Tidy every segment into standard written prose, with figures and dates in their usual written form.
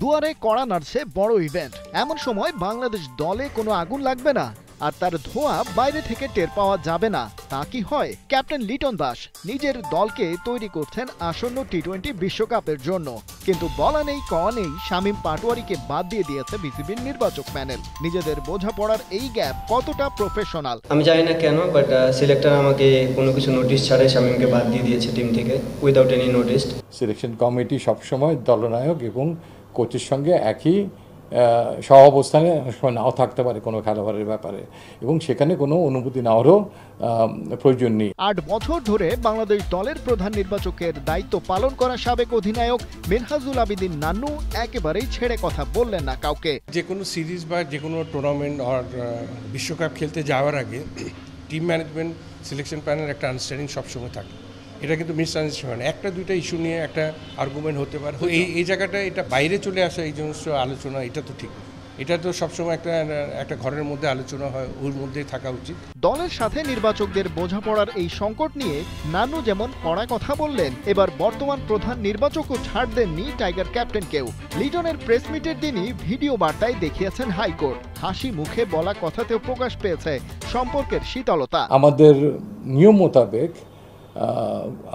দুয়ারে কড়া নাড়ছে বড় ইভেন্ট। এমন সময় বাংলাদেশ দলে কোনো আগুন লাগবে না, আর তার ধোঁয়া বাইরে থেকে টের পাওয়া যাবে না। তা কি হয়? ক্যাপ্টেন লিটন দাস নিজের দলকে তৈরি করছেন আসন্ন টি-20 বিশ্বকাপের জন্য, কিন্তু বলা নেই কওয়া নেই শামীম পাটোয়ারীকে বাদ দিয়ে দিয়েছে বিসিবির নির্বাচক প্যানেল। নিজেদের বোঝাপড়ার এই গ্যাপ কতটা প্রফেশনাল আমি জানি না কেন, বাট সিলেক্টর আমাকে কোনো কিছু নোটিশ ছাড়াই শামীমকে বাদ দিয়ে দিয়েছে টিম থেকে, without any notice. Selection committee সবসময় দলনায়ক এবং কোচের সঙ্গে একই সহাবস্থানে নাও থাকতে পারে কোনো খেলোয়াড়ের ব্যাপারে, এবং সেখানে কোনো অনুমতি নেওয়ারও প্রয়োজন নেই। 8 বছর ধরে বাংলাদেশ দলের প্রধান নির্বাচকের দায়িত্ব পালন করা সাবেক অধিনায়ক মিনহাজুল আবেদিন নান্নু একেবারেই ছেড়ে কথা বললেন না কাউকে। যে কোনো সিরিজ বা যে কোনো টুর্নামেন্ট আর বিশ্বকাপ খেলতে যাওয়ার আগে টিম ম্যানেজমেন্ট সিলেকশন প্যানেল একটা আন্ডারস্ট্যান্ডিং সবসময় থাকে। এটা কিন্তু মিসআন্ডারস্ট্যান্ডিং হয় না, একটা দুইটা ইস্যু নিয়ে একটা আর্গুমেন্ট হতে পারে, এই জায়গাটা এটা বাইরে চলে আসা এই সমস্ত আলোচনা, এটা তো ঠিক। এটা তো সবসময় একটা ঘরের মধ্যে আলোচনা হয়, ওর মধ্যেই থাকা উচিত। দলের সাথে নির্বাচকদের বোঝাপড়ার এই সংকট নিয়ে নান্নু যেমন কড়া কথা বললেন, এবার বর্তমান প্রধান নির্বাচকও ছাড় দেননি টাইগার ক্যাপ্টেনকেও। লিটনের প্রেস মিটের দিনই ভিডিও বার্তায় দেখিয়েছেন হাইকোর্ট। হাসি মুখে বলা কথাতেও প্রকাশ পেয়েছে সম্পর্কের শীতলতা। আমাদের নিয়ম মোতাবেক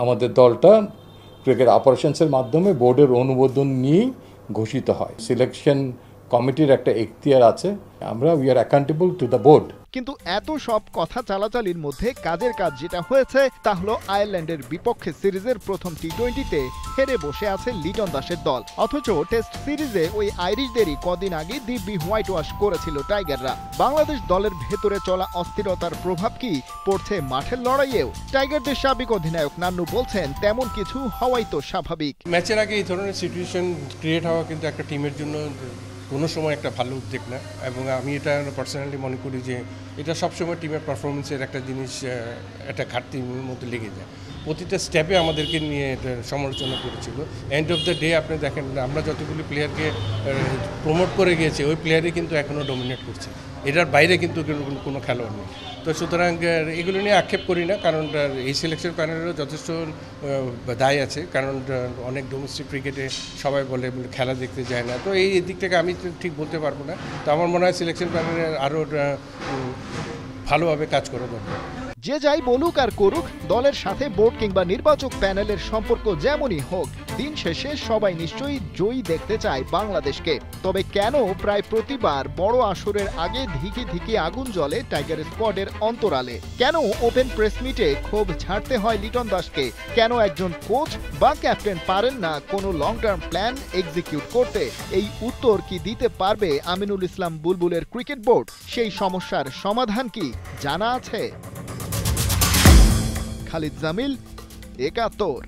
আমাদের দলটা ক্রিকেট অপারেশনসের মাধ্যমে বোর্ডের অনুমোদন নিয়েই ঘোষিত হয়। সিলেকশন কমিটির একটা এখতিয়ার আছে, আমরা we are accountable to the board. কিন্তু এত সব কথা চালাচালির মধ্যে কাজের কাজ যেটা হয়েছে তা হলো আয়ারল্যান্ডের বিপক্ষে সিরিজের প্রথম টি-20তে হেরে বসে আছে লিটন দাসের দল। অথচ টেস্ট সিরিজে ওই আইরিশদেরই কদিন আগে দিব্যি হোয়াইট ওয়াশ করেছিল টাইগাররা। বাংলাদেশ দলের ভেতরে চলা অস্থিরতার প্রভাব কি পড়ছে মাঠের লড়াইয়েও? টাইগারদের সাবেক অধিনায়ক নান্নু বলছেন, তেমন কিছু হওয়াই তো স্বাভাবিক। ম্যাচের আগে এই ধরনের সিচুয়েশন ক্রিয়েট হওয়া কিন্তু একটা টিমের জন্য কোনো সময় একটা ভালো উদ্যোগ না, এবং আমি এটা পার্সোনালি মনে করি যে এটা সবসময় টিমের পারফরমেন্সের একটা জিনিস, একটা ঘাটতির মধ্যে লেগে যায়। প্রতিটা স্টেপে আমাদেরকে নিয়ে এটা সমালোচনা করেছিল। এন্ড অফ দ্য ডে আপনি দেখেন, আমরা যতগুলি প্লেয়ারকে প্রমোট করে গিয়েছি ওই প্লেয়ারই কিন্তু এখনও ডমিনেট করছে, এটার বাইরে কিন্তু কোনো খেলোয়াড় নেই। তো সুতরাং এগুলো নিয়ে আক্ষেপ করি না, কারণ এই সিলেকশন প্যানেলেরও যথেষ্ট দায় আছে, কারণ অনেক ডোমেস্টিক ক্রিকেটে সবাই বলে খেলা দেখতে যায় না। তো এই দিক থেকে আমি ঠিক বলতে পারবো না। তো আমার মনে হয় সিলেকশন প্যানেলের আরও ভালোভাবে কাজ করা দরকার। যে যাই বলুক আর করুক, দলের সাথে বোর্ড কিংবা নির্বাচক প্যানেলের সম্পর্ক যেমনই হোক, দিন শেষে সবাই নিশ্চয়ই জয়ী দেখতে চায় বাংলাদেশকে। তবে কেন প্রায় প্রতিবার বড় আসরের আগে ধিকি ধিকি আগুন জ্বলে টাইগার স্কোয়াডের অন্তরালে? কেন ওপেন প্রেস মিটে ক্ষোভ ছাড়তে হয় লিটন দাসকে? কেন একজন কোচ বা ক্যাপ্টেন পারেন না কোনো লং টার্ম প্ল্যান এক্সিকিউট করতে? এই উত্তর কি দিতে পারবে আমিনুল ইসলাম বুলবুলের ক্রিকেট বোর্ড? সেই সমস্যার সমাধান কি জানা আছে? খালিদ জামিল, একাত্তর।